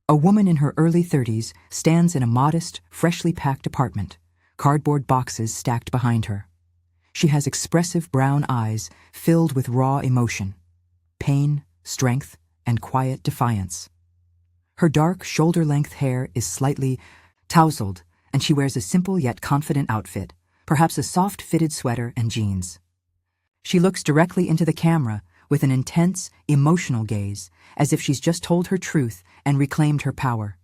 A woman in her early 30s stands in a modest, freshly packed apartment, cardboard boxes stacked behind her. She has expressive brown eyes filled with raw emotion, pain, strength, and quiet defiance. Her dark, shoulder-length hair is slightly tousled, and she wears a simple yet confident outfit, perhaps a soft-fitted sweater and jeans. She looks directly into the camera with an intense, emotional gaze, as if she's just told her truth and reclaimed her power.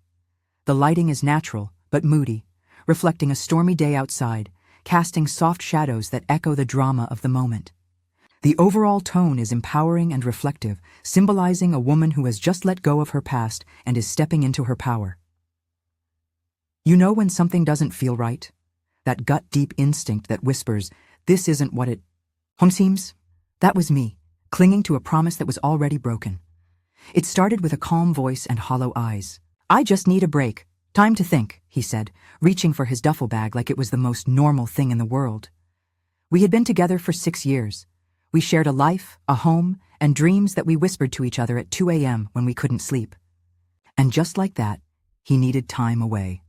The lighting is natural, but moody, reflecting a stormy day outside, casting soft shadows that echo the drama of the moment. The overall tone is empowering and reflective, symbolizing a woman who has just let go of her past and is stepping into her power. You know when something doesn't feel right? That gut-deep instinct that whispers, "This isn't what it seems?" That was me, clinging to a promise that was already broken. It started with a calm voice and hollow eyes. "I just need a break. Time to think," he said, reaching for his duffel bag like it was the most normal thing in the world. We had been together for 6 years. We shared a life, a home, and dreams that we whispered to each other at 2 a.m. when we couldn't sleep. And just like that, he needed time away.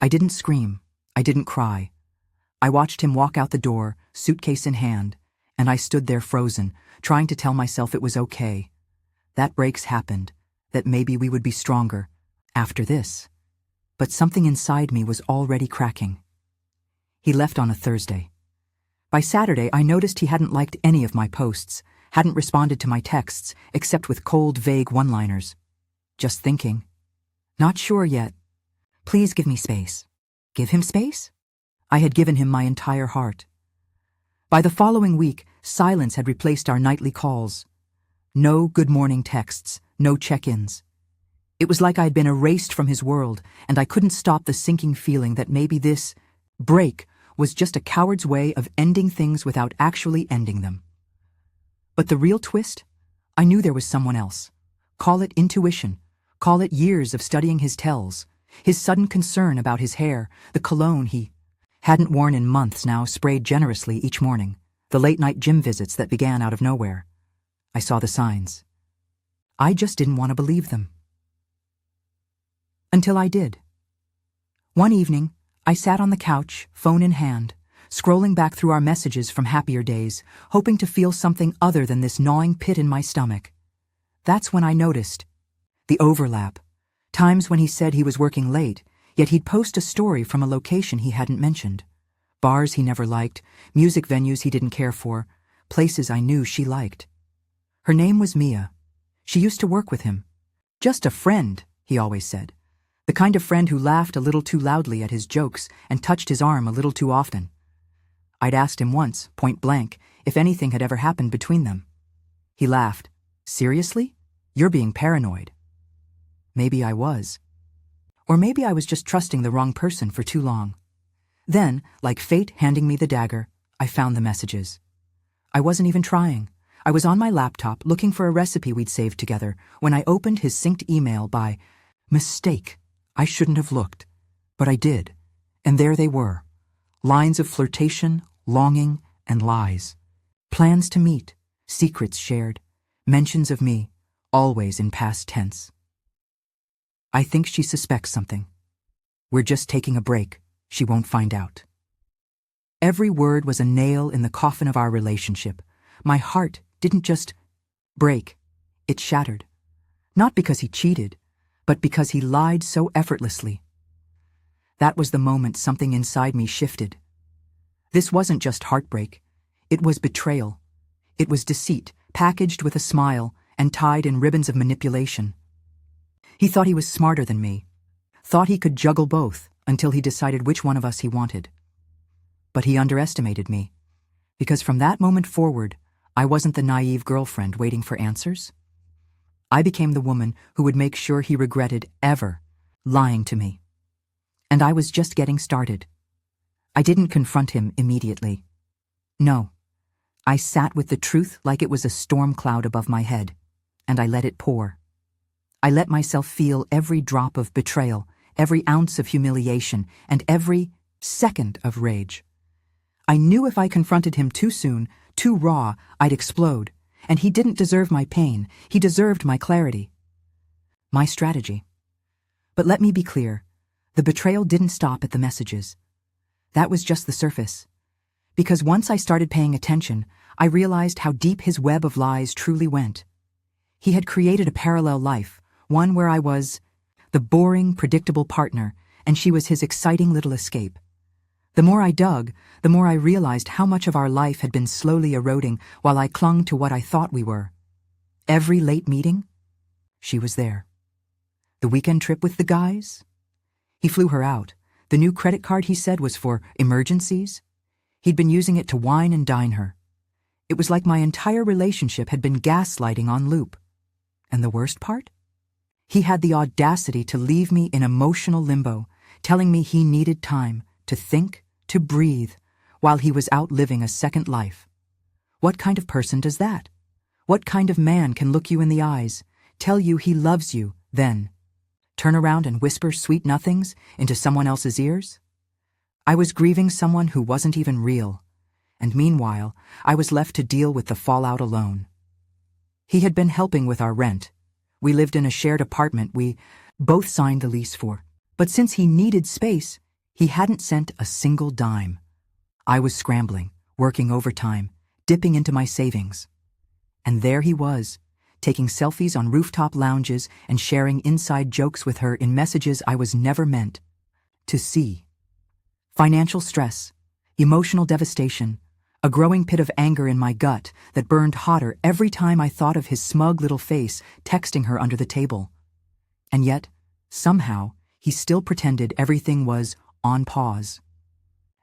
I didn't scream. I didn't cry. I watched him walk out the door, suitcase in hand, and I stood there frozen, trying to tell myself it was okay. That breaks happened, that maybe we would be stronger after this. But something inside me was already cracking. He left on a Thursday. By Saturday, I noticed he hadn't liked any of my posts, hadn't responded to my texts, except with cold, vague one-liners. Just thinking. Not sure yet. Please give me space. Give him space? I had given him my entire heart. By the following week, silence had replaced our nightly calls. No good morning texts, no check-ins. It was like I had been erased from his world, and I couldn't stop the sinking feeling that maybe this break was just a coward's way of ending things without actually ending them. But the real twist? I knew there was someone else. Call it intuition. Call it years of studying his tells. His sudden concern about his hair, the cologne he hadn't worn in months now sprayed generously each morning, the late-night gym visits that began out of nowhere. I saw the signs. I just didn't want to believe them. Until I did. One evening, I sat on the couch, phone in hand, scrolling back through our messages from happier days, hoping to feel something other than this gnawing pit in my stomach. That's when I noticed the overlap. Times when he said he was working late, yet he'd post a story from a location he hadn't mentioned. Bars he never liked, music venues he didn't care for, places I knew she liked. Her name was Mia. She used to work with him. Just a friend, he always said. The kind of friend who laughed a little too loudly at his jokes and touched his arm a little too often. I'd asked him once, point blank, if anything had ever happened between them. He laughed. "Seriously? You're being paranoid." Maybe I was. Or maybe I was just trusting the wrong person for too long. Then, like fate handing me the dagger, I found the messages. I wasn't even trying. I was on my laptop looking for a recipe we'd saved together when I opened his synced email by mistake. I shouldn't have looked, but I did, and there they were. Lines of flirtation, longing, and lies. Plans to meet, secrets shared, mentions of me, always in past tense. I think she suspects something. We're just taking a break. She won't find out. Every word was a nail in the coffin of our relationship. My heart didn't just break, it shattered. Not because he cheated, but because he lied so effortlessly. That was the moment something inside me shifted. This wasn't just heartbreak. It was betrayal. It was deceit, packaged with a smile and tied in ribbons of manipulation. He thought he was smarter than me, thought he could juggle both until he decided which one of us he wanted. But he underestimated me, because from that moment forward, I wasn't the naive girlfriend waiting for answers. I became the woman who would make sure he regretted ever lying to me. And I was just getting started. I didn't confront him immediately. No, I sat with the truth like it was a storm cloud above my head, and I let it pour. I let myself feel every drop of betrayal, every ounce of humiliation, and every second of rage. I knew if I confronted him too soon, too raw, I'd explode. And he didn't deserve my pain, he deserved my clarity. My strategy. But let me be clear, the betrayal didn't stop at the messages. That was just the surface. Because once I started paying attention, I realized how deep his web of lies truly went. He had created a parallel life, one where I was the boring, predictable partner, and she was his exciting little escape. The more I dug, the more I realized how much of our life had been slowly eroding while I clung to what I thought we were. Every late meeting, she was there. The weekend trip with the guys, he flew her out. The new credit card, he said, was for emergencies. He'd been using it to wine and dine her. It was like my entire relationship had been gaslighting on loop. And the worst part? He had the audacity to leave me in emotional limbo, telling me he needed time to think, to breathe, while he was out living a second life. What kind of person does that? What kind of man can look you in the eyes, tell you he loves you, then turn around and whisper sweet nothings into someone else's ears? I was grieving someone who wasn't even real, and meanwhile, I was left to deal with the fallout alone. He had been helping with our rent. We lived in a shared apartment we both signed the lease for. But since he needed space, he hadn't sent a single dime. I was scrambling, working overtime, dipping into my savings. And there he was, taking selfies on rooftop lounges and sharing inside jokes with her in messages I was never meant to see. Financial stress, emotional devastation, a growing pit of anger in my gut that burned hotter every time I thought of his smug little face texting her under the table. And yet, somehow, he still pretended everything was on pause.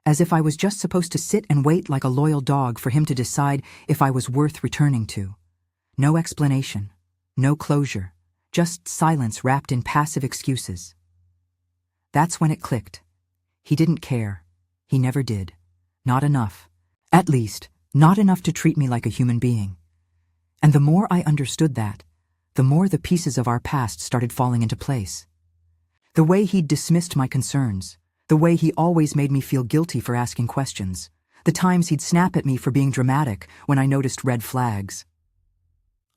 As if I was just supposed to sit and wait like a loyal dog for him to decide if I was worth returning to. No explanation, no closure, just silence wrapped in passive excuses. That's when it clicked. He didn't care. He never did. Not enough. At least, not enough to treat me like a human being. And the more I understood that, the more the pieces of our past started falling into place. The way he'd dismissed my concerns, the way he always made me feel guilty for asking questions, the times he'd snap at me for being dramatic when I noticed red flags.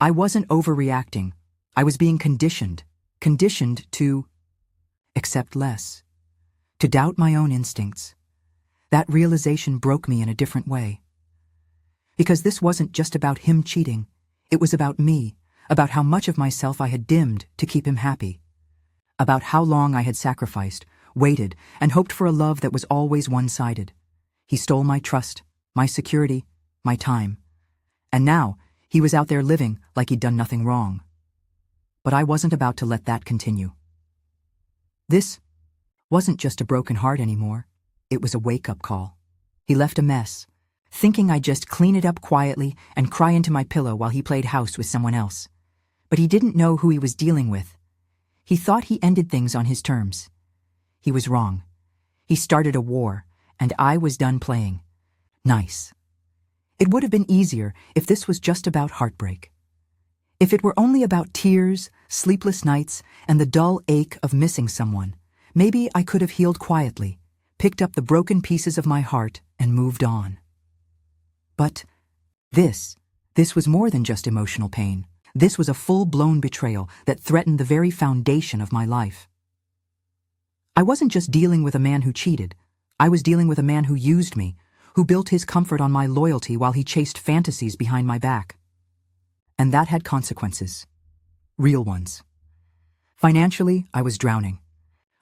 I wasn't overreacting. I was being conditioned to accept less, to doubt my own instincts. That realization broke me in a different way. Because this wasn't just about him cheating. It was about me, about how much of myself I had dimmed to keep him happy. About how long I had sacrificed, waited, and hoped for a love that was always one-sided. He stole my trust, my security, my time. And now, he was out there living like he'd done nothing wrong. But I wasn't about to let that continue. This wasn't just a broken heart anymore. It was a wake-up call. He left a mess, thinking I'd just clean it up quietly and cry into my pillow while he played house with someone else. But he didn't know who he was dealing with. He thought he ended things on his terms. He was wrong. He started a war, and I was done playing nice. It would have been easier if this was just about heartbreak. If it were only about tears, sleepless nights, and the dull ache of missing someone, maybe I could have healed quietly, picked up the broken pieces of my heart, and moved on. But this was more than just emotional pain. This was a full-blown betrayal that threatened the very foundation of my life. I wasn't just dealing with a man who cheated. I was dealing with a man who used me, who built his comfort on my loyalty while he chased fantasies behind my back. And that had consequences. Real ones. Financially, I was drowning.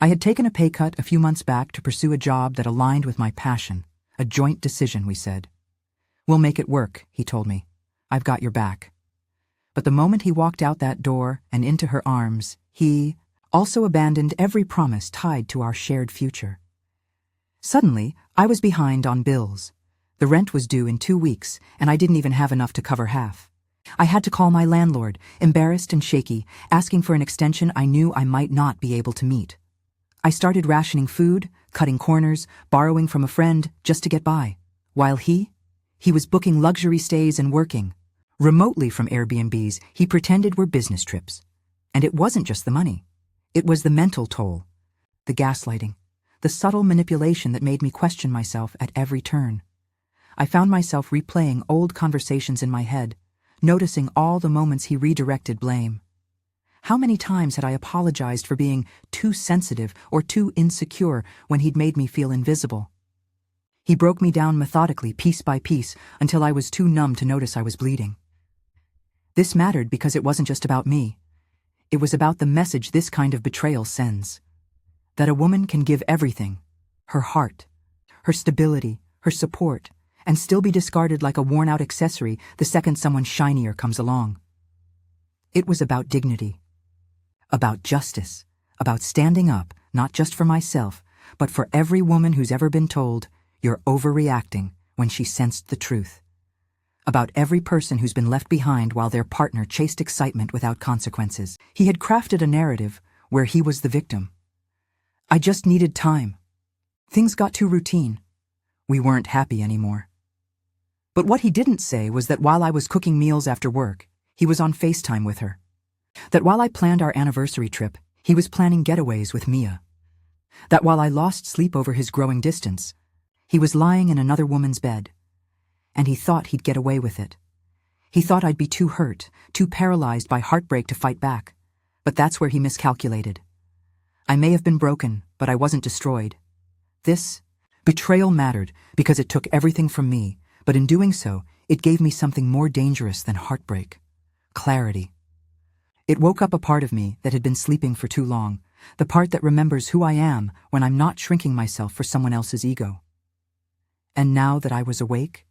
I had taken a pay cut a few months back to pursue a job that aligned with my passion. A joint decision, we said. "We'll make it work," he told me. "I've got your back." But the moment he walked out that door and into her arms, he also abandoned every promise tied to our shared future. Suddenly, I was behind on bills. The rent was due in 2 weeks, and I didn't even have enough to cover half. I had to call my landlord, embarrassed and shaky, asking for an extension I knew I might not be able to meet. I started rationing food, cutting corners, borrowing from a friend just to get by, while he was booking luxury stays and working. Remotely from Airbnbs, he pretended were business trips. And it wasn't just the money. It was the mental toll, the gaslighting, the subtle manipulation that made me question myself at every turn. I found myself replaying old conversations in my head, noticing all the moments he redirected blame. How many times had I apologized for being too sensitive or too insecure when he'd made me feel invisible? He broke me down methodically, piece by piece, until I was too numb to notice I was bleeding. This mattered because it wasn't just about me. It was about the message this kind of betrayal sends. That a woman can give everything, her heart, her stability, her support, and still be discarded like a worn-out accessory the second someone shinier comes along. It was about dignity, about justice, about standing up, not just for myself, but for every woman who's ever been told, "You're overreacting," when she sensed the truth. About every person who's been left behind while their partner chased excitement without consequences. He had crafted a narrative where he was the victim. I just needed time. Things got too routine. We weren't happy anymore. But what he didn't say was that while I was cooking meals after work, he was on FaceTime with her. That while I planned our anniversary trip, he was planning getaways with Mia. That while I lost sleep over his growing distance, he was lying in another woman's bed. And he thought he'd get away with it. He thought I'd be too hurt, too paralyzed by heartbreak to fight back. But that's where he miscalculated. I may have been broken, but I wasn't destroyed. This betrayal mattered because it took everything from me, but in doing so, it gave me something more dangerous than heartbreak. Clarity. It woke up a part of me that had been sleeping for too long, the part that remembers who I am when I'm not shrinking myself for someone else's ego. And now that I was awake,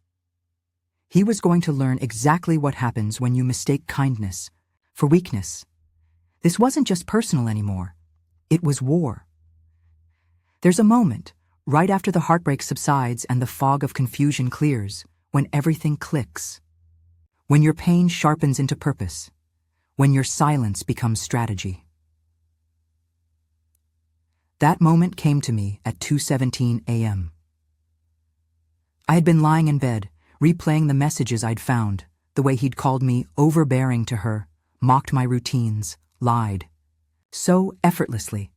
he was going to learn exactly what happens when you mistake kindness for weakness. This wasn't just personal anymore. It was war. There's a moment, right after the heartbreak subsides and the fog of confusion clears, when everything clicks. When your pain sharpens into purpose. When your silence becomes strategy. That moment came to me at 2:17 a.m. I had been lying in bed, replaying the messages I'd found, the way he'd called me overbearing to her, mocked my routines, lied. So effortlessly.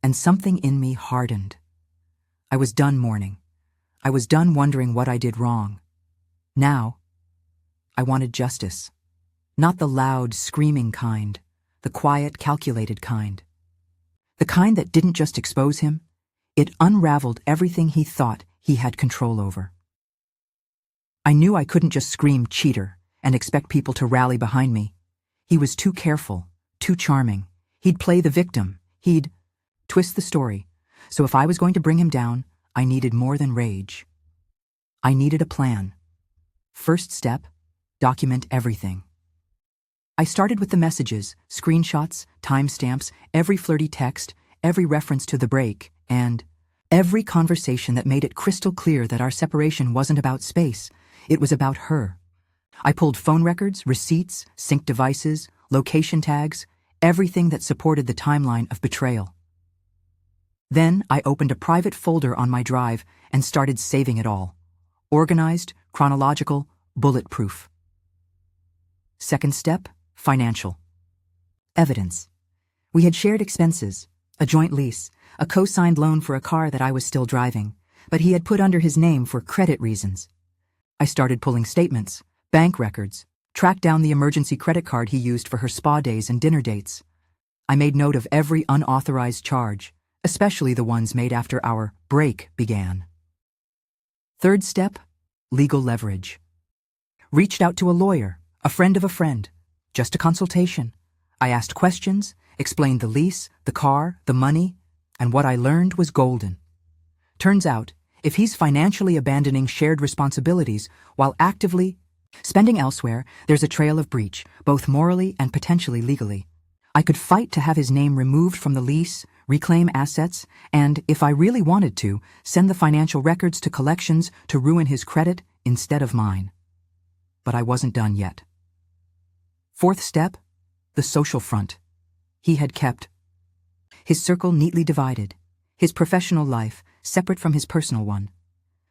And something in me hardened. I was done mourning. I was done wondering what I did wrong. Now, I wanted justice. Not the loud, screaming kind, the quiet, calculated kind. The kind that didn't just expose him, it unraveled everything he thought he had control over. I knew I couldn't just scream cheater and expect people to rally behind me. He was too careful, too charming. He'd play the victim. He'd twist the story. So if I was going to bring him down, I needed more than rage. I needed a plan. First step, document everything. I started with the messages, screenshots, timestamps, every flirty text, every reference to the break, and every conversation that made it crystal clear that our separation wasn't about space, it was about her. I pulled phone records, receipts, synced devices, location tags, everything that supported the timeline of betrayal. Then I opened a private folder on my drive and started saving it all. Organized, chronological, bulletproof. Second step, financial. Evidence. We had shared expenses, a joint lease, a co-signed loan for a car that I was still driving, but he had put under his name for credit reasons. I started pulling statements, bank records, tracked down the emergency credit card he used for her spa days and dinner dates. I made note of every unauthorized charge, especially the ones made after our break began. Third step, legal leverage. Reached out to a lawyer, a friend of a friend, just a consultation. I asked questions, explained the lease, the car, the money, and what I learned was golden. Turns out, if he's financially abandoning shared responsibilities while actively spending elsewhere, there's a trail of breach, both morally and potentially legally. I could fight to have his name removed from the lease, reclaim assets, and, if I really wanted to, send the financial records to collections to ruin his credit instead of mine. But I wasn't done yet. Fourth step, the social front. He had kept his circle neatly divided, his professional life separate from his personal one.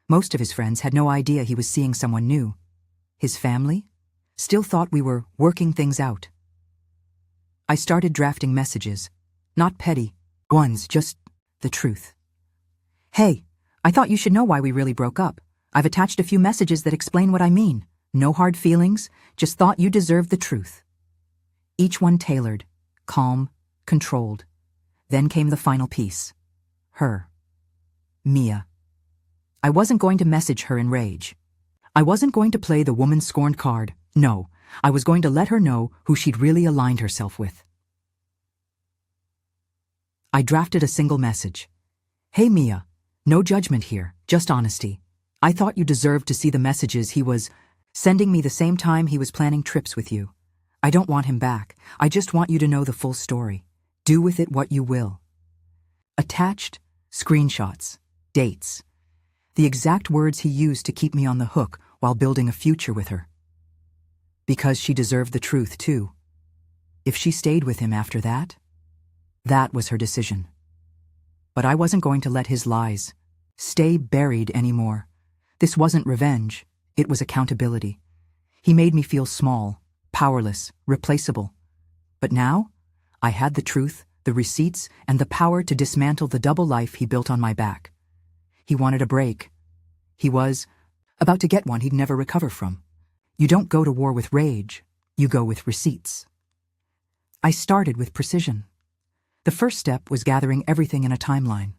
Most of his friends had no idea he was seeing someone new. His family still thought we were working things out. I started drafting messages, not petty ones, just the truth. Hey, I thought you should know why we really broke up. I've attached a few messages that explain what I mean. No hard feelings, just thought you deserved the truth. Each one tailored, calm, controlled. Then came the final piece. Her. Mia. I wasn't going to message her in rage. I wasn't going to play the woman scorned card. No, I was going to let her know who she'd really aligned herself with. I drafted a single message. Hey Mia, no judgment here, just honesty. I thought you deserved to see the messages he was sending me the same time he was planning trips with you. I don't want him back. I just want you to know the full story. Do with it what you will. Attached, screenshots, dates. The exact words he used to keep me on the hook while building a future with her. Because she deserved the truth too. If she stayed with him after that, that was her decision. But I wasn't going to let his lies stay buried anymore. This wasn't revenge, it was accountability. He made me feel small, powerless, replaceable. But now, I had the truth, the receipts, and the power to dismantle the double life he built on my back. He wanted a break. He was about to get one he'd never recover from. You don't go to war with rage, you go with receipts. I started with precision. The first step was gathering everything in a timeline.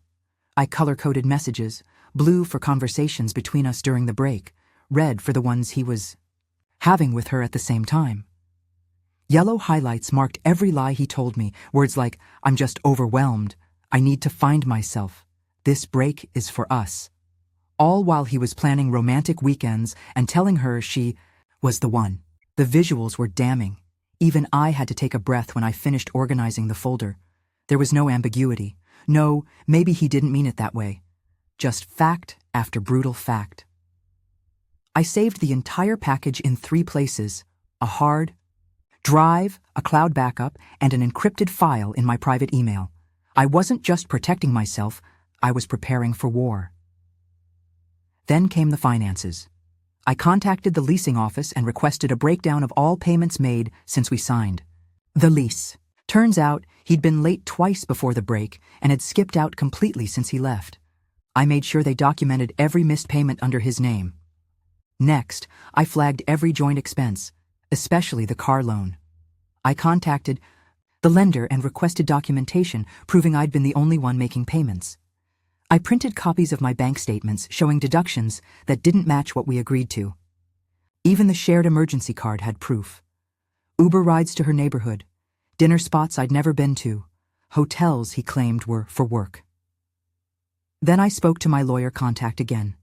I color-coded messages, blue for conversations between us during the break, red for the ones he was having with her at the same time. Yellow highlights marked every lie he told me, words like, I'm just overwhelmed, I need to find myself, this break is for us. All while he was planning romantic weekends and telling her she was the one. The visuals were damning. Even I had to take a breath when I finished organizing the folder. There was no ambiguity. No, maybe he didn't mean it that way. Just fact after brutal fact. I saved the entire package in 3 places: a hard drive, a cloud backup, and an encrypted file in my private email. I wasn't just protecting myself, I was preparing for war. Then came the finances. I contacted the leasing office and requested a breakdown of all payments made since we signed the lease. Turns out, he'd been late twice before the break and had skipped out completely since he left. I made sure they documented every missed payment under his name. Next, I flagged every joint expense, especially the car loan. I contacted the lender and requested documentation proving I'd been the only one making payments. I printed copies of my bank statements showing deductions that didn't match what we agreed to. Even the shared emergency card had proof. Uber rides to her neighborhood, dinner spots I'd never been to, hotels he claimed were for work. Then I spoke to my lawyer contact again.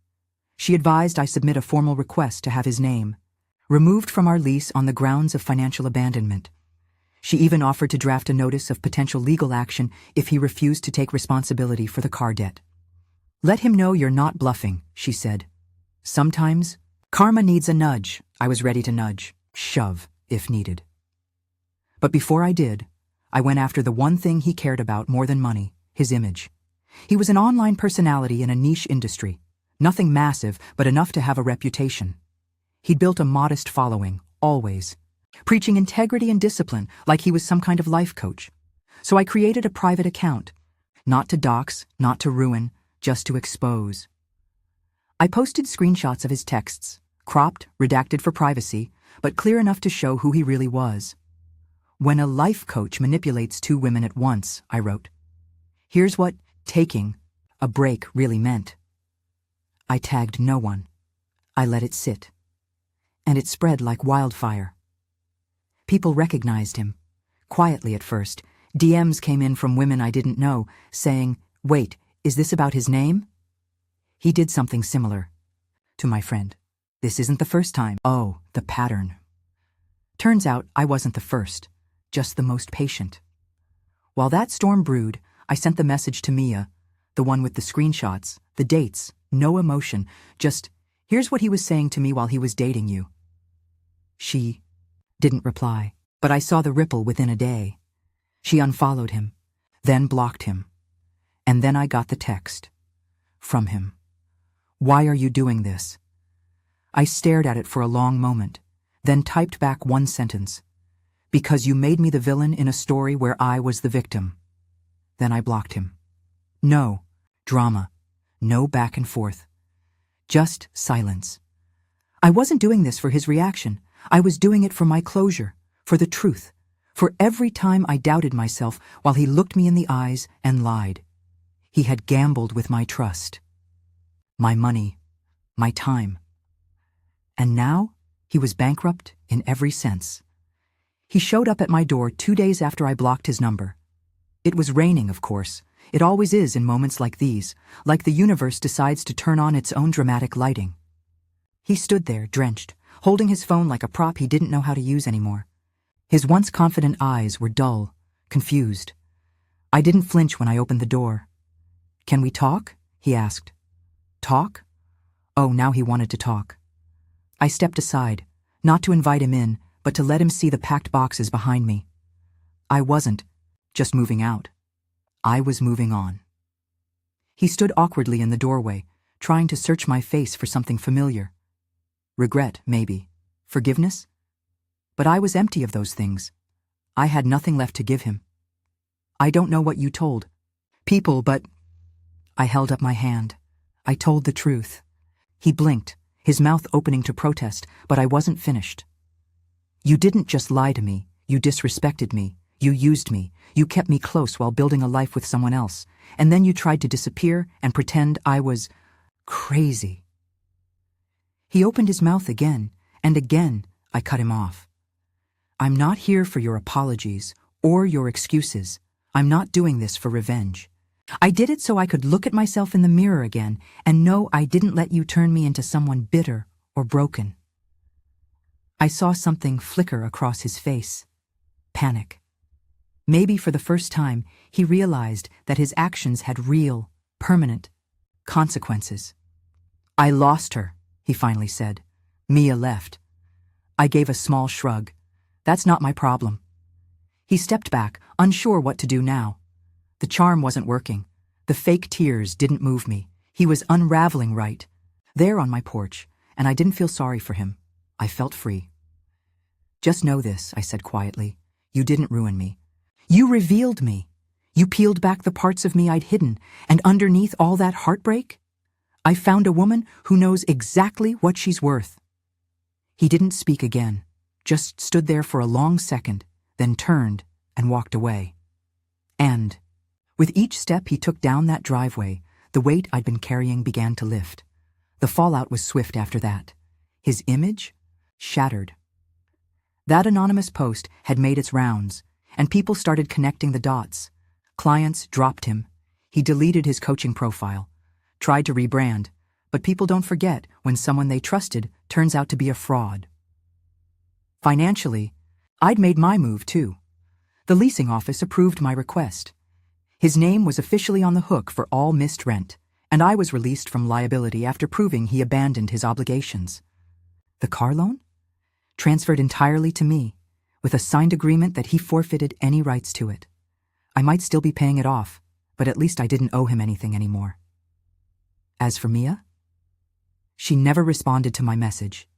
She advised I submit a formal request to have his name removed from our lease on the grounds of financial abandonment. She even offered to draft a notice of potential legal action if he refused to take responsibility for the car debt. Let him know you're not bluffing, she said. Sometimes, karma needs a nudge. I was ready to nudge, shove, if needed. But before I did, I went after the one thing he cared about more than money, his image. He was an online personality in a niche industry. Nothing massive, but enough to have a reputation. He'd built a modest following, always, preaching integrity and discipline like he was some kind of life coach. So I created a private account, not to dox, not to ruin, just to expose. I posted screenshots of his texts, cropped, redacted for privacy, but clear enough to show who he really was. When a life coach manipulates 2 women at once, I wrote, here's what taking a break really meant. I tagged no one. I let it sit. And it spread like wildfire. People recognized him. Quietly at first, DMs came in from women I didn't know, saying, wait, is this about his name? He did something similar. To my friend. This isn't the first time. Oh, the pattern. Turns out I wasn't the first, just the most patient. While that storm brewed, I sent the message to Mia, the one with the screenshots, the dates, no emotion, just, here's what he was saying to me while he was dating you. She didn't reply, but I saw the ripple within a day. She unfollowed him, then blocked him. And then I got the text. From him. Why are you doing this? I stared at it for a long moment, then typed back one sentence. Because you made me the villain in a story where I was the victim. Then I blocked him. No drama, no back and forth. Just silence. I wasn't doing this for his reaction. I was doing it for my closure, for the truth, For every time I doubted myself while he looked me in the eyes and lied. He had gambled with my trust, my money, my time. And now he was bankrupt in every sense. He showed up at my door 2 days after I blocked his number. It was raining, of course. It always is in moments like these, like the universe decides to turn on its own dramatic lighting. He stood there, drenched, holding his phone like a prop he didn't know how to use anymore. His once confident eyes were dull, confused. I didn't flinch when I opened the door. "Can we talk?" he asked. Talk? Oh, now he wanted to talk. I stepped aside, not to invite him in, but to let him see the packed boxes behind me. I wasn't just moving out. I was moving on. He stood awkwardly in the doorway, trying to search my face for something familiar. Regret, maybe. Forgiveness? But I was empty of those things. I had nothing left to give him. "I don't know what you told people, but—" I held up my hand. I told the truth. He blinked, his mouth opening to protest, but I wasn't finished. "You didn't just lie to me. You disrespected me. You used me. You kept me close while building a life with someone else. And then you tried to disappear and pretend I was crazy." He opened his mouth again, and again I cut him off. "I'm not here for your apologies or your excuses. I'm not doing this for revenge. I did it so I could look at myself in the mirror again and know I didn't let you turn me into someone bitter or broken." I saw something flicker across his face. Panic. Maybe for the first time, he realized that his actions had real, permanent consequences. "I lost her," he finally said. "Mia left." I gave a small shrug. "That's not my problem." He stepped back, unsure what to do now. The charm wasn't working. The fake tears didn't move me. He was unraveling right there on my porch, and I didn't feel sorry for him. I felt free. "Just know this," I said quietly. "You didn't ruin me. You revealed me. You peeled back the parts of me I'd hidden, and underneath all that heartbreak, I found a woman who knows exactly what she's worth." He didn't speak again, just stood there for a long second, then turned and walked away. And with each step he took down that driveway, the weight I'd been carrying began to lift. The fallout was swift after that. His image shattered. That anonymous post had made its rounds, and people started connecting the dots. Clients dropped him. He deleted his coaching profile, tried to rebrand, but people don't forget when someone they trusted turns out to be a fraud. Financially, I'd made my move too. The leasing office approved my request. His name was officially on the hook for all missed rent, and I was released from liability after proving he abandoned his obligations. The car loan? Transferred entirely to me, with a signed agreement that he forfeited any rights to it. I might still be paying it off, but at least I didn't owe him anything anymore. As for Mia, she never responded to my message.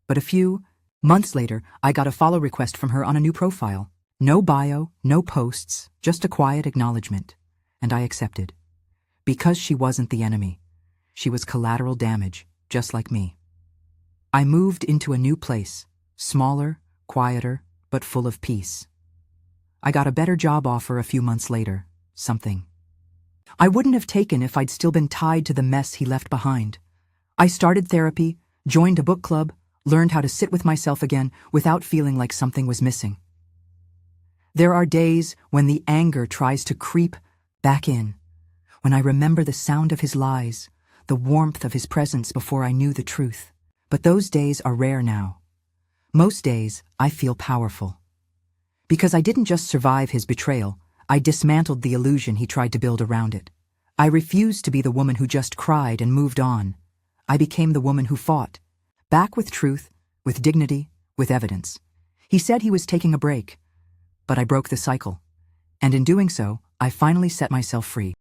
But a few months later, I got a follow request from her on a new profile. No bio, no posts, just a quiet acknowledgement. And I accepted. Because she wasn't the enemy. She was collateral damage, just like me. I moved into a new place, smaller, quieter, but full of peace. I got a better job offer a few months later, something I wouldn't have taken if I'd still been tied to the mess he left behind. I started therapy, joined a book club, learned how to sit with myself again without feeling like something was missing. There are days when the anger tries to creep back in, when I remember the sound of his lies, the warmth of his presence before I knew the truth. But those days are rare now. Most days, I feel powerful. Because I didn't just survive his betrayal, I dismantled the illusion he tried to build around it. I refused to be the woman who just cried and moved on. I became the woman who fought, back with truth, with dignity, with evidence. He said he was taking a break, but I broke the cycle. And in doing so, I finally set myself free.